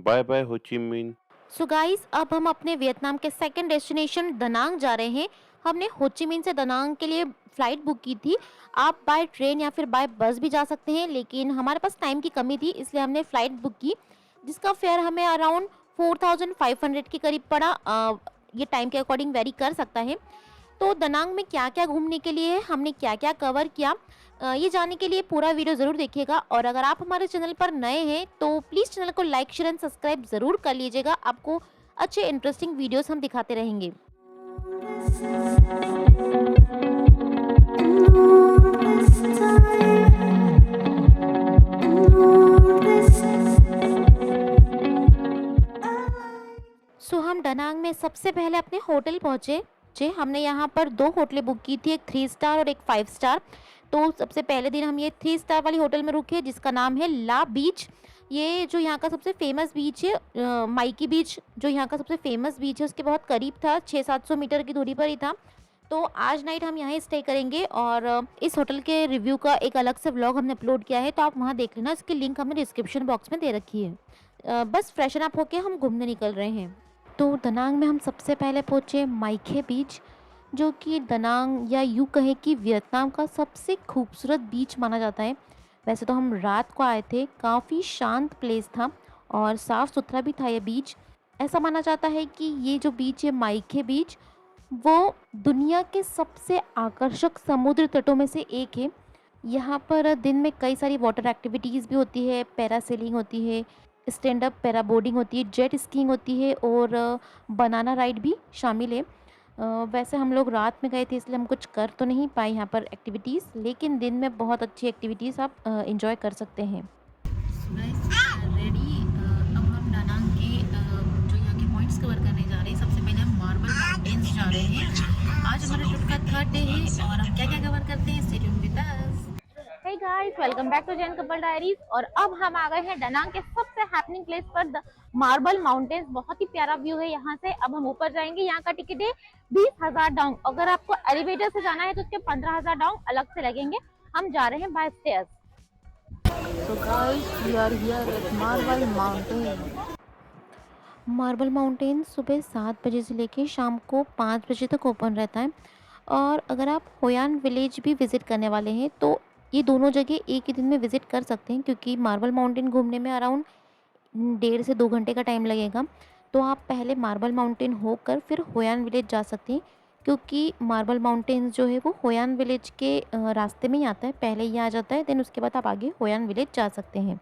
Bye bye हो ची मिन। सो गाइस, अब हम अपने वियतनाम के सेकंड डेस्टिनेशन दनांग जा रहे हैं। हमने हो ची मिन से दनांग के लिए फ़्लाइट बुक की थी। आप बाय ट्रेन या फिर बाय बस भी जा सकते हैं, लेकिन हमारे पास टाइम की कमी थी, इसलिए हमने फ़्लाइट बुक की, जिसका फेयर हमें अराउंड 4500 के करीब पड़ा। ये टाइम के अकॉर्डिंग वेरी कर सकता है। तो दनांग में क्या-क्या घूमने के लिए है, हमने क्या-क्या कवर किया, ये जानने के लिए पूरा वीडियो ज़रूर देखिएगा। और अगर आप हमारे चैनल पर नए हैं तो प्लीज़ चैनल को लाइक, शेयर एंड सब्सक्राइब ज़रूर कर लीजिएगा। आपको अच्छे इंटरेस्टिंग वीडियोस हम दिखाते रहेंगे। सो हम डनांग में सबसे पहले अपने होटल पहुँचे। जे हमने यहाँ पर 2 होटलें बुक की थी, एक 3 स्टार और एक 5 स्टार। तो सबसे पहले दिन हम ये 3 स्टार वाली होटल में रुके, जिसका नाम है ला बीच। ये जो यहाँ का सबसे फ़ेमस बीच है, माइकी बीच, जो यहाँ का सबसे फ़ेमस बीच है, उसके बहुत करीब था, 600-700 मीटर की दूरी पर ही था। तो आज नाइट हम यहाँ स्टे करेंगे और इस होटल के रिव्यू का एक अलग से व्लॉग हमने अपलोड किया है, तो आप वहाँ देख लेना। इसकी लिंक हमने डिस्क्रिप्शन बॉक्स में दे रखी है। बस फ्रेशन अप होके हम घूमने निकल रहे हैं। तो दनांग में हम सबसे पहले पहुँचे माइखे बीच, जो कि दनांग या यूँ कहें कि वियतनाम का सबसे खूबसूरत बीच माना जाता है। वैसे तो हम रात को आए थे, काफ़ी शांत प्लेस था और साफ़ सुथरा भी था ये बीच। ऐसा माना जाता है कि ये जो बीच है माइखे बीच, वो दुनिया के सबसे आकर्षक समुद्र तटों में से एक है। यहाँ पर दिन में कई सारी वाटर एक्टिविटीज़ भी होती है, पैरासेलिंग होती है, स्टैंड अप पैराबोर्डिंग होती है, जेट स्कीइंग होती है और बनाना राइड भी शामिल है। वैसे हम लोग रात में गए थे, इसलिए हम कुछ कर तो नहीं पाए यहाँ पर एक्टिविटीज़, लेकिन दिन में बहुत अच्छी एक्टिविटीज़ आप एंजॉय कर सकते हैं। रेडी, अब हम डानांग के जो यहाँ के पॉइंट्स कवर करने जा रहे हैं। सबसे पहले हम मार्बल माउंटेन्स जा रहे हैं। आज हमारे ट्रिप का थर्ड डे है और हम क्या क्या कवर करते हैं, stay tuned with us. Hey guys, welcome back to Jain couple diaries. और अब हम आ गए हैं डनांग के सबसे हैपनिंग प्लेस पर, द मार्बल माउंटेन्स। बहुत ही प्यारा व्यू है यहाँ से। अब हम ऊपर जाएंगे। यहाँ का टिकट है 20,000 डोंग। अगर आपको एलिवेटर से जाना है तो उसके 15,000 डोंग अलग से लगेंगे। हम जा रहे हैं by stairs. So guys, we are here at Marble Mountain. Marble mountain सुबह 7 बजे से लेके शाम को 5 बजे तक ओपन रहता है। और अगर आप होयान विलेज भी विज़िट करने वाले हैं तो ये दोनों जगह एक ही दिन में विज़िट कर सकते हैं, क्योंकि मार्बल माउंटेन घूमने में अराउंड 1.5 से 2 घंटे का टाइम लगेगा। तो आप पहले मार्बल माउंटेन होकर फिर होयान विलेज जा सकते हैं, क्योंकि मार्बल माउंटेन जो है वो होयान विलेज के रास्ते में ही आता है, पहले ही आ जाता है। देन उसके बाद आप आगे होयान विलेज जा सकते हैं।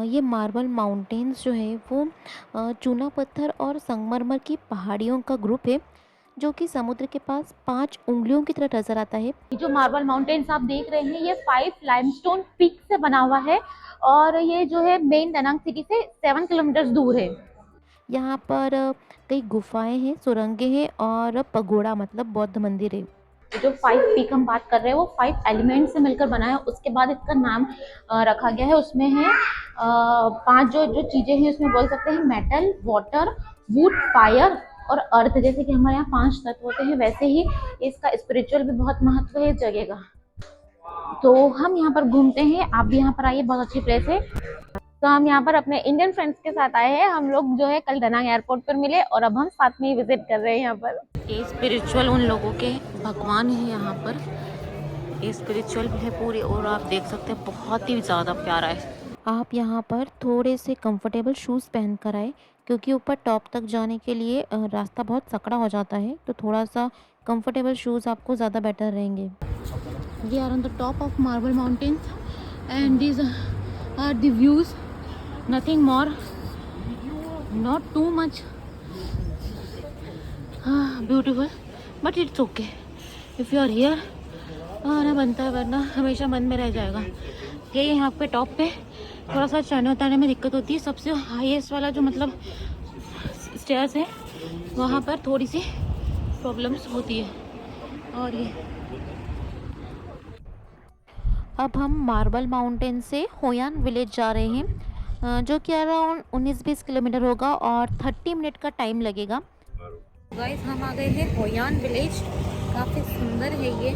ये मार्बल माउंटेन्स जो है वो चूना पत्थर और संगमरमर की पहाड़ियों का ग्रुप है, जो कि समुद्र के पास 5 उंगलियों की तरह नजर आता है। जो मार्बल माउंटेन्स आप देख रहे हैं, ये 5 लाइमस्टोन पीक से बना हुआ है और ये जो है मेन दनांग सिटी से 7 किलोमीटर दूर है। यहाँ पर कई गुफाएं हैं, सुरंगें हैं और पगोड़ा मतलब बौद्ध मंदिर है। जो 5 पीक हम बात कर रहे हैं वो 5 एलिमेंट से मिलकर बना है। उसके बाद इसका नाम रखा गया है। उसमें है 5 जो जो चीजें हैं, उसमें बोल सकते हैं मेटल, वाटर, वुड, फायर और अर्थ। जैसे कि हमारे यहाँ 5 तत्व होते हैं, वैसे ही इसका स्पिरिचुअल भी बहुत महत्व है इस जगह का। तो हम यहाँ पर घूमते हैं, आप भी यहाँ पर आइए, बहुत अच्छी प्लेस है। तो हम यहाँ पर अपने इंडियन फ्रेंड्स के साथ आए हैं। हम लोग जो है कल दनांग एयरपोर्ट पर मिले और अब हम साथ में ही विजिट कर रहे हैं यहाँ पर। ये स्पिरिचुअल उन लोगों के भगवान है यहाँ पर। ये स्पिरिचुअल भी है पूरी, और आप देख सकते हैं बहुत ही ज़्यादा प्यारा है। आप यहाँ पर थोड़े से कंफर्टेबल शूज़ पहन कर आए, क्योंकि ऊपर टॉप तक जाने के लिए रास्ता बहुत सकड़ा हो जाता है, तो थोड़ा सा कंफर्टेबल शूज़ आपको ज़्यादा बेटर रहेंगे। We are on the top of marble mountains and these are the views, nothing more, not too much beautiful, but it's okay if you are here। आना बनता है, वरना हमेशा मन में रह जाएगा। ये यहाँ पे टॉप पे थोड़ा सा चढ़ने उतरने में दिक्कत होती है। सबसे हाईएस्ट वाला जो मतलब स्टेयर्स है, वहाँ पर थोड़ी सी प्रॉब्लम्स होती है। और ये अब हम मार्बल माउंटेन से होयान विलेज जा रहे हैं। जो कि अराउंड 19-20 किलोमीटर होगा और 30 मिनट का टाइम लगेगा। गाइस हम आ गए हैं होयान विलेज। काफ़ी सुंदर है ये,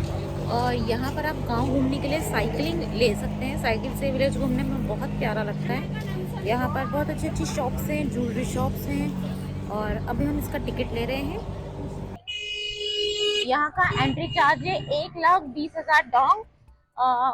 और यहाँ पर आप गांव घूमने के लिए साइकिलिंग ले सकते हैं। साइकिल से विलेज घूमने में बहुत प्यारा लगता है। यहाँ पर बहुत अच्छी अच्छी शॉप्स हैं, ज्वेलरी शॉप्स हैं, और अभी हम इसका टिकट ले रहे हैं। यहाँ का एंट्री चार्ज है 1,20,000 डोंग।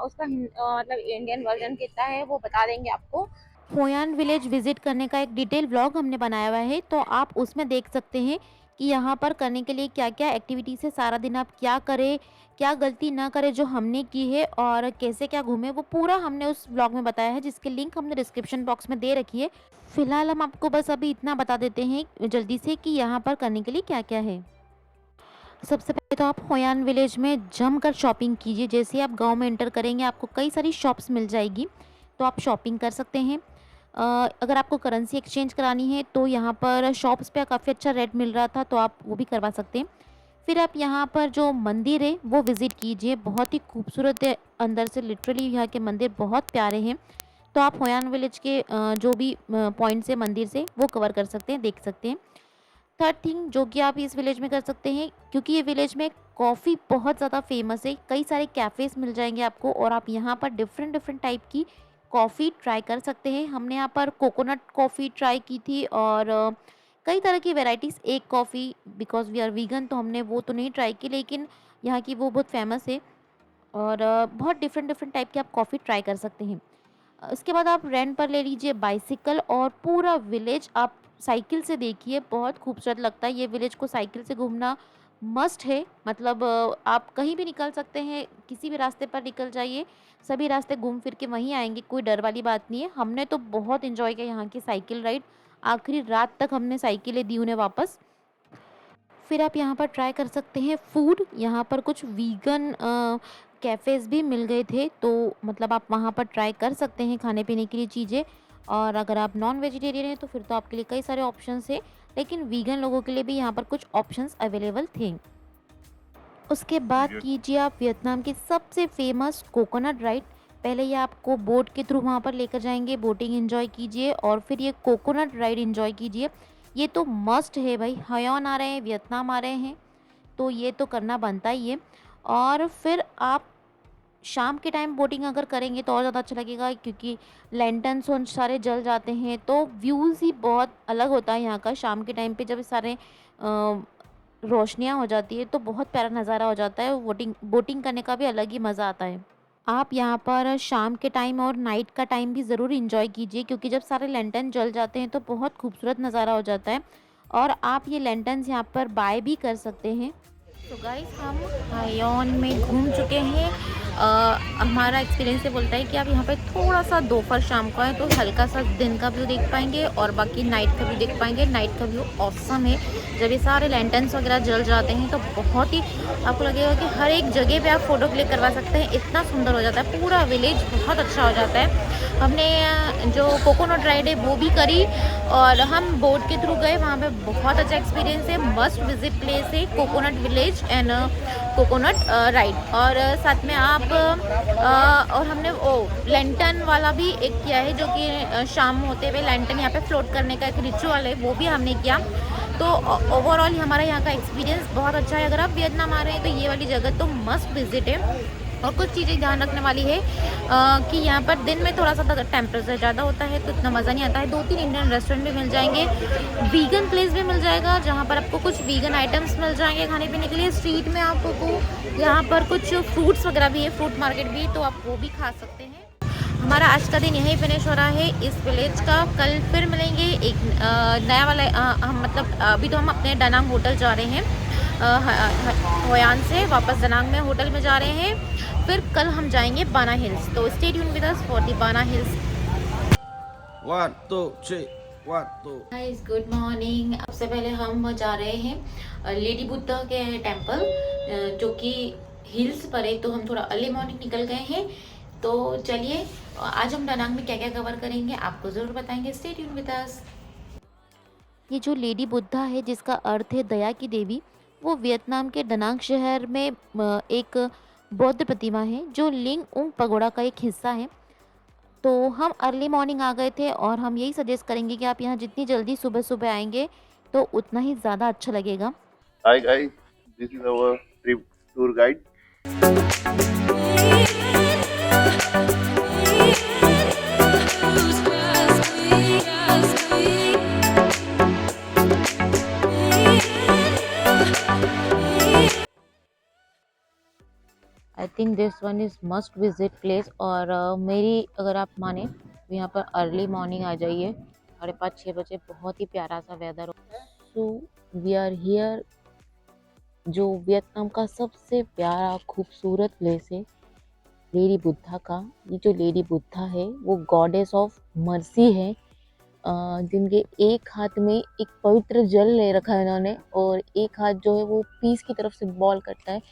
उसका मतलब इंडियन वर्जन कितना है वो बता देंगे आपको। होयान विलेज विजिट करने का एक डिटेल व्लॉग हमने बनाया हुआ है, तो आप उसमें देख सकते हैं कि यहाँ पर करने के लिए क्या क्या एक्टिविटीज़ है, सारा दिन आप क्या करें, क्या गलती ना करें जो हमने की है, और कैसे क्या घूमे, वो पूरा हमने उस व्लॉग में बताया है, जिसकी लिंक हमने डिस्क्रिप्शन बॉक्स में दे रखी है। फिलहाल हम आपको बस अभी इतना बता देते हैं जल्दी से कि यहाँ पर करने के लिए क्या क्या है। सबसे पहले तो आप होयान विलेज में जमकर शॉपिंग कीजिए। जैसे ही आप गांव में एंटर करेंगे आपको कई सारी शॉप्स मिल जाएगी, तो आप शॉपिंग कर सकते हैं। अगर आपको करेंसी एक्सचेंज करानी है तो यहाँ पर शॉप्स पे काफ़ी अच्छा रेट मिल रहा था, तो आप वो भी करवा सकते हैं। फिर आप यहाँ पर जो मंदिर है वो विज़िट कीजिए, बहुत ही खूबसूरत है अंदर से, लिटरली यहाँ के मंदिर बहुत प्यारे हैं। तो आप होयान विलेज के जो भी पॉइंट से मंदिर से वो कवर कर सकते हैं, देख सकते हैं। थर्ड थिंग जो कि आप इस विलेज में कर सकते हैं, क्योंकि ये विलेज में कॉफ़ी बहुत ज़्यादा फेमस है, कई सारे कैफ़ेज़ मिल जाएंगे आपको, और आप यहाँ पर डिफरेंट डिफरेंट टाइप की कॉफ़ी ट्राई कर सकते हैं। हमने यहाँ पर कोकोनट कॉफ़ी ट्राई की थी, और कई तरह की वेराइटीज़, एक coffee, because we are vegan तो हमने वो तो नहीं ट्राई की, लेकिन यहाँ की वो बहुत फेमस है, और बहुत डिफरेंट डिफरेंट टाइप की आप कॉफ़ी ट्राई कर सकते हैं। इसके बाद आप रेंट पर ले लीजिए बाइसिकल, और पूरा विलेज आप साइकिल से देखिए, बहुत खूबसूरत लगता है। ये विलेज को साइकिल से घूमना मस्ट है, मतलब आप कहीं भी निकल सकते हैं, किसी भी रास्ते पर निकल जाइए, सभी रास्ते घूम फिर के वहीं आएंगे, कोई डर वाली बात नहीं है। हमने तो बहुत इन्जॉय किया यहाँ की साइकिल राइड, आखिरी रात तक हमने साइकिलें दी उन्हें वापस। फिर आप यहाँ पर ट्राई कर सकते हैं फूड। यहाँ पर कुछ वीगन कैफ़ेज़ भी मिल गए थे, तो मतलब आप वहाँ पर ट्राई कर सकते हैं खाने पीने के लिए चीज़ें। और अगर आप नॉन वेजिटेरियन हैं तो फिर तो आपके लिए कई सारे ऑप्शंस हैं, लेकिन वीगन लोगों के लिए भी यहाँ पर कुछ ऑप्शंस अवेलेबल थे। उसके बाद कीजिए आप वियतनाम की सबसे फेमस कोकोनट राइड। पहले ये आपको बोट के थ्रू वहाँ पर लेकर जाएंगे, बोटिंग एंजॉय कीजिए, और फिर ये कोकोनट राइड एंजॉय कीजिए। ये तो मस्ट है भाई, हयोन आ रहे हैं, वियतनाम आ रहे हैं, तो ये तो करना बनता ही है। और फिर आप शाम के टाइम बोटिंग अगर करेंगे तो और ज़्यादा अच्छा लगेगा, क्योंकि लैंटर्न्स उन सारे जल जाते हैं, तो व्यूज़ ही बहुत अलग होता है यहाँ का। शाम के टाइम पे जब सारे रोशनियाँ हो जाती है तो बहुत प्यारा नज़ारा हो जाता है, बोटिंग बोटिंग करने का भी अलग ही मज़ा आता है। आप यहाँ पर शाम के टाइम और नाइट का टाइम भी ज़रूर इंजॉय कीजिए, क्योंकि जब सारे लैंटर्न जल जाते हैं तो बहुत खूबसूरत नज़ारा हो जाता है, और आप ये लैंटर्न्स यहाँ पर बाय भी कर सकते हैं। तो गाइस हम हायोन में घूम चुके हैं। हमारा एक्सपीरियंस ये बोलता है कि आप यहाँ पे थोड़ा सा दोपहर शाम को आए तो हल्का सा दिन का व्यू देख पाएंगे, और बाकी नाइट का व्यू देख पाएंगे। नाइट का व्यू ऑसम है, जब ये सारे लैंटर्न्स वगैरह जल जाते हैं तो बहुत ही आपको लगेगा कि हर एक जगह पे आप फ़ोटो क्लिक करवा सकते हैं, इतना सुंदर हो जाता है, पूरा विलेज बहुत अच्छा हो जाता है। हमने जो कोकोनट राइड है वो भी करी, और हम बोट के थ्रू गए, वहाँ पे बहुत अच्छा एक्सपीरियंस है, मस्ट विजिट प्लेस है coconut village and coconut ride. और साथ में आप और हमने लैंटर्न वाला भी एक किया है, जो कि शाम होते हुए लैंटर्न यहाँ पे फ्लोट करने का एक रिचुअल है, वो भी हमने किया। तो ओवरऑल हमारा यहाँ का एक्सपीरियंस बहुत अच्छा है। अगर आप वियतनाम आ रहे हैं तो ये वाली जगह तो मस्ट विजिट है। और कुछ चीज़ें ध्यान रखने वाली है कि यहाँ पर दिन में थोड़ा सा टेम्परेचर ज़्यादा होता है तो इतना मज़ा नहीं आता है। 2-3 इंडियन रेस्टोरेंट भी मिल जाएंगे, वीगन प्लेस भी मिल जाएगा जहाँ पर आपको कुछ वीगन आइटम्स मिल जाएंगे खाने पीने के लिए। स्ट्रीट में आपको यहाँ पर कुछ फ्रूट्स वगैरह भी है, फ्रूट मार्केट भी, तो आप वो भी खा सकते हैं। हमारा आज का दिन यहीं फिनिश हो रहा है इस विलेज का। कल फिर मिलेंगे एक नया वाला हम मतलब अभी तो हम अपने डनांग होटल जा रहे हैं, होयान से वापस डनांग में होटल में जा रहे हैं। फिर कल हम जाएंगे बाना हिल्स, तो stay tune with us for the बाना हिल्स। 1 2 3 1 2। Guys good morning. सबसे पहले हम जा रहे हैं लेडी बुद्धा के टेम्पल, जो कि हिल्स पर है, तो हम थोड़ा अर्ली मॉर्निंग निकल गए हैं। तो चलिए आज हम डनांग में क्या क्या कवर करेंगे आपको ज़रूर बताएंगे, स्टे ट्यून विद अस। ये जो लेडी बुद्धा है, जिसका अर्थ है दया की देवी, वो वियतनाम के डनांग शहर में एक बौद्ध प्रतिमा है, जो लिंग उंग पगोड़ा का एक हिस्सा है। तो हम अर्ली मॉर्निंग आ गए थे और हम यही सजेस्ट करेंगे कि आप यहाँ जितनी जल्दी सुबह-सुबह आएँगे तो उतना ही ज़्यादा अच्छा लगेगा। Hi guys, this is our trip tour guide. I think this one is must visit place और मेरी अगर आप माने तो यहाँ पर अर्ली मॉर्निंग आ जाइए, 5:30-6 बजे, बहुत ही प्यारा सा वेदर हो। सो वी आर हियर, जो वियतनाम का सबसे प्यारा खूबसूरत प्लेस है लेडी बुद्धा का। ये जो लेडी बुद्धा है वो गॉडेस ऑफ मर्सी है, जिनके एक हाथ में एक पवित्र जल ले रखा है इन्होंने और एक हाथ जो है वो पीस की तरफ सिंबल करता है।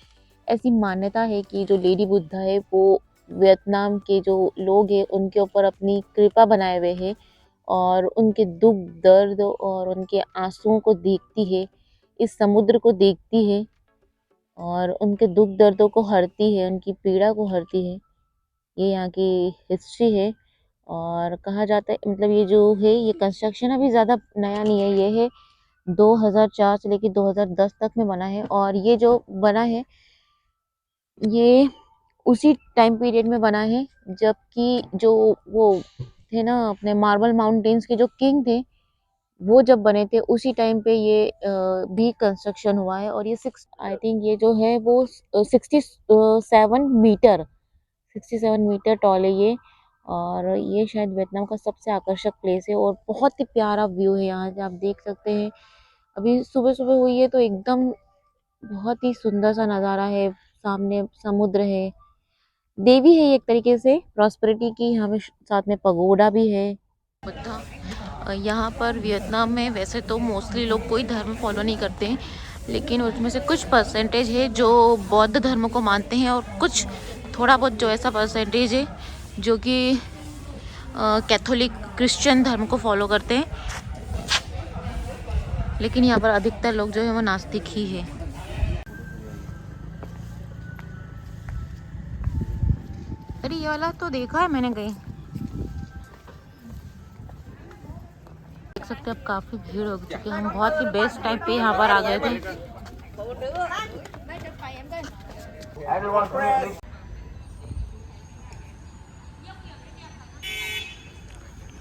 ऐसी मान्यता है कि जो लेडी बुद्धा है वो वियतनाम के जो लोग हैं उनके ऊपर अपनी कृपा बनाए हुए हैं और उनके दुख दर्द और उनके आंसुओं को देखती है, इस समुद्र को देखती है और उनके दुख दर्दों को हरती है, उनकी पीड़ा को हरती है। ये यहाँ की हिस्ट्री है और कहा जाता है, मतलब ये जो है ये कंस्ट्रक्शन अभी ज़्यादा नया नहीं है, ये है 2004 से लेकर 2010 तक में बना है और ये जो बना है ये उसी टाइम पीरियड में बना है जबकि जो वो थे ना अपने मार्बल माउंटेन्स के जो किंग थे वो जब बने थे उसी टाइम पे ये भी कंस्ट्रक्शन हुआ है और ये आई थिंक ये जो है वो 67 मीटर टॉल है ये और ये शायद वियतनाम का सबसे आकर्षक प्लेस है और बहुत ही प्यारा व्यू है यहाँ से आप देख सकते हैं। अभी सुबह सुबह हुई है तो एकदम बहुत ही सुंदर सा नज़ारा है, सामने समुद्र है, देवी है एक तरीके से प्रॉस्पेरिटी की, यहाँ पे साथ में पगोडा भी है। बुद्धा यहाँ पर वियतनाम में वैसे तो मोस्टली लोग कोई धर्म फॉलो नहीं करते हैं, लेकिन उसमें से कुछ परसेंटेज है जो बौद्ध धर्म को मानते हैं और कुछ थोड़ा बहुत जो ऐसा परसेंटेज है जो कि कैथोलिक क्रिश्चियन धर्म को फॉलो करते हैं, लेकिन यहाँ पर अधिकतर लोग जो है वो नास्तिक ही है। अरे ये वाला तो देखा है मैंने कहीं। देख सकते हैं अब काफ़ी भीड़ हो चुकी है, हम बहुत ही बेस्ट टाइम पे यहाँ पर आ गए थे।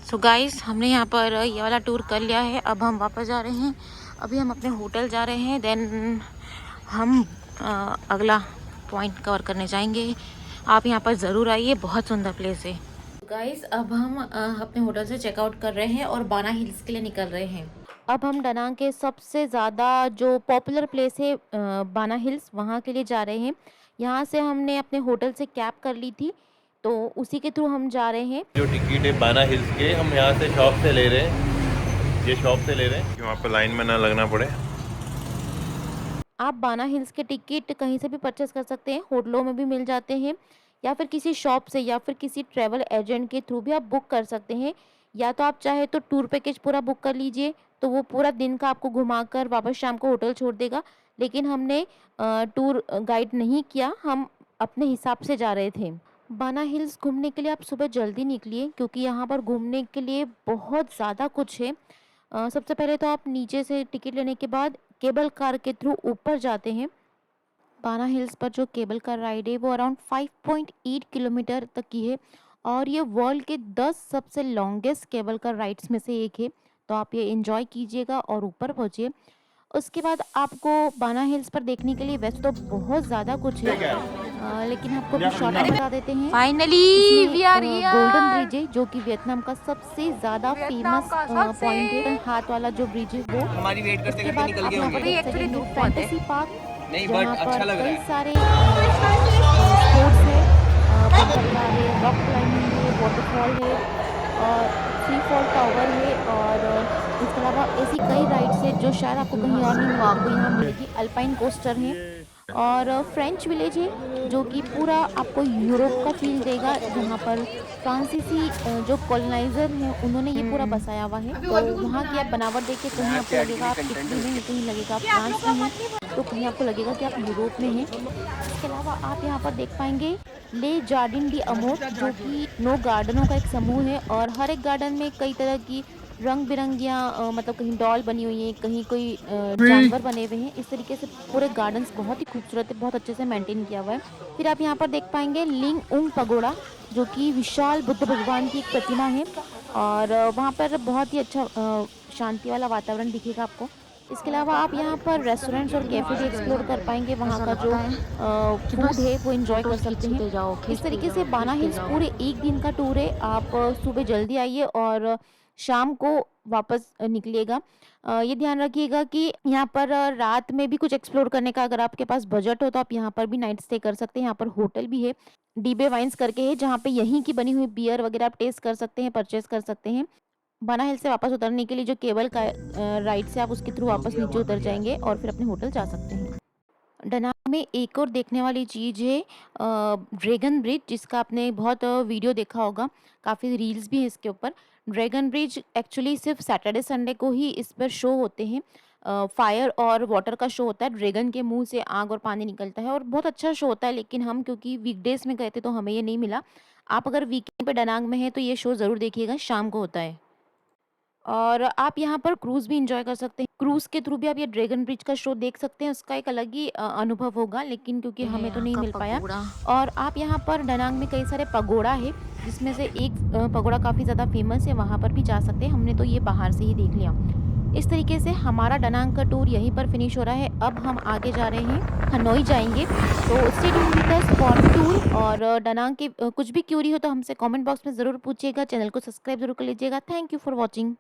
सो गाइस हमने यहाँ पर ये वाला टूर कर लिया है, अब हम वापस जा रहे हैं। अभी हम अपने होटल जा रहे हैं, देन हम अगला पॉइंट कवर करने जाएंगे। आप यहाँ पर ज़रूर आइए, बहुत सुंदर प्लेस है। गाइस अब हम अपने होटल से चेकआउट कर रहे हैं और बाना हिल्स के लिए निकल रहे हैं। अब हम डनांग के सबसे ज़्यादा जो पॉपुलर प्लेस है बाना हिल्स, वहाँ के लिए जा रहे हैं। यहाँ से हमने अपने होटल से कैब कर ली थी तो उसी के थ्रू हम जा रहे हैं। जो टिकट है बाना हिल्स के हम यहाँ से शॉप से ले रहे हैं, ये शॉप से ले रहे हैं कि वहाँ पे लाइन में ना लगना पड़े। आप बाना हिल्स के टिकट कहीं से भी परचेस कर सकते हैं, होटलों में भी मिल जाते हैं या फिर किसी शॉप से या फिर किसी ट्रैवल एजेंट के थ्रू भी आप बुक कर सकते हैं। या तो आप चाहे तो टूर पैकेज पूरा बुक कर लीजिए तो वो पूरा दिन का आपको घुमाकर वापस शाम को होटल छोड़ देगा, लेकिन हमने टूर गाइड नहीं किया, हम अपने हिसाब से जा रहे थे। बाना हिल्स घूमने के लिए आप सुबह जल्दी निकलिए क्योंकि यहाँ पर घूमने के लिए बहुत ज़्यादा कुछ है। सबसे पहले तो आप नीचे से टिकट लेने के बाद केबल कार के थ्रू ऊपर जाते हैं। बाना हिल्स पर जो केबल कार राइड है वो अराउंड 5.8 किलोमीटर तक की है और ये वर्ल्ड के 10 सबसे लॉन्गेस्ट केबल कार राइड्स में से एक है, तो आप ये एंजॉय कीजिएगा और ऊपर पहुँचिए। उसके बाद आपको बाना हिल्स पर देखने के लिए वैसे तो बहुत ज़्यादा कुछ है, लेकिन आपको भी शॉर्ट में बता देते हैं। Finally we are here. Golden bridge है जो कि वियतनाम का सबसे ज़्यादा फेमस पॉइंट है, हाथ वाला जो ब्रिज है वो। हमारी वेट करते करते निकल गए होंगे। फैंटेसी पार्क नहीं बट अच्छा लग रहा है। कई सारे स्पोर्ट्स है, पत्थर है, रॉक क्लाइंबिंग है, वाटरफॉल है और फ्री फॉल टावर है और इसके अलावा ऐसी कई राइड्स है जो शायद आपको कहीं और नहीं आपको यहाँ मिलेगी। अल्पाइन कोस्टर है और फ्रेंच विलेज है जो कि पूरा आपको यूरोप का फील देगा, जहाँ पर फ्रांसीसी जो कॉलोनाइज़र हैं उन्होंने ये पूरा बसाया हुआ है। तो वहाँ की आप बनावट देख के कहीं आपको लगेगा आप इटली में हैं, कहीं लगेगा आप फ्रांस में हैं, तो कहीं आपको लगेगा कि आप यूरोप में हैं। इसके अलावा आप यहाँ पर देख पाएंगे ले जार्डिन डी अमोर, जो कि 9 गार्डनों का एक समूह है और हर एक गार्डन में कई तरह की रंग बिरंगियाँ मतलब कहीं डॉल बनी हुई है, कहीं कोई जानवर बने हुए हैं। इस तरीके से पूरे गार्डन्स बहुत ही खूबसूरत है, बहुत अच्छे से मेंटेन किया हुआ है। फिर आप यहाँ पर देख पाएंगे लिंग उंग पगोड़ा, जो कि विशाल बुद्ध भगवान की एक प्रतिमा है और वहाँ पर बहुत ही अच्छा शांति वाला वातावरण दिखेगा आपको। इसके अलावा आप यहाँ पर रेस्टोरेंट्स और कैफ़े भी एक्सप्लोर कर पाएंगे, वहाँ का जो फूड है वो एंजॉय कर सकते हैं। इस तरीके से बाना हिल्स पूरे एक दिन का टूर है। आप सुबह जल्दी आइए और शाम को वापस निकलिएगा। ये ध्यान रखिएगा कि यहाँ पर रात में भी कुछ एक्सप्लोर करने का अगर आपके पास बजट हो तो आप यहाँ पर भी नाइट स्टे कर सकते हैं। यहाँ पर होटल भी है, डीबे वाइन्स करके है, जहाँ पे यहीं की बनी हुई बियर वगैरह आप टेस्ट कर सकते हैं, परचेज कर सकते हैं। बाना हिल से वापस उतरने के लिए जो केबल का राइड से आप उसके थ्रू वापस नीचे उतर जाएंगे और फिर अपने होटल जा सकते हैं। डनांग में एक और देखने वाली चीज़ है ड्रैगन ब्रिज, जिसका आपने बहुत वीडियो देखा होगा, काफ़ी रील्स भी हैं इसके ऊपर। ड्रैगन ब्रिज एक्चुअली सिर्फ सैटरडे संडे को ही इस पर शो होते हैं। फायर और वाटर का शो होता है, ड्रैगन के मुंह से आग और पानी निकलता है और बहुत अच्छा शो होता है, लेकिन हम क्योंकि वीकडेज में गए थे तो हमें ये नहीं मिला। आप अगर वीकेंड पे डनांग में हैं तो ये शो ज़रूर देखिएगा, शाम को होता है। और आप यहाँ पर क्रूज़ भी एंजॉय कर सकते हैं। क्रूज़ के थ्रू भी आप ये ड्रैगन ब्रिज का शो देख सकते हैं, उसका एक अलग ही अनुभव होगा, लेकिन क्योंकि हमें तो नहीं मिल पाया। और आप यहाँ पर डनांग में कई सारे पगोड़ा है, जिसमें से एक पगोड़ा काफ़ी ज़्यादा फेमस है, वहाँ पर भी जा सकते हैं। हमने तो ये बाहर से ही देख लिया। इस तरीके से हमारा डनांग का टूर यहीं पर फिनिश हो रहा है। अब हम आगे जा रहे हैं, हनोई जाएंगे। तो stay tuned with us for tour. और डनांग के कुछ भी क्यूरी हो तो हमसे कमेंट बॉक्स में ज़रूर पूछिएगा। चैनल को सब्सक्राइब जरूर कर लीजिएगा। Thank you for watching.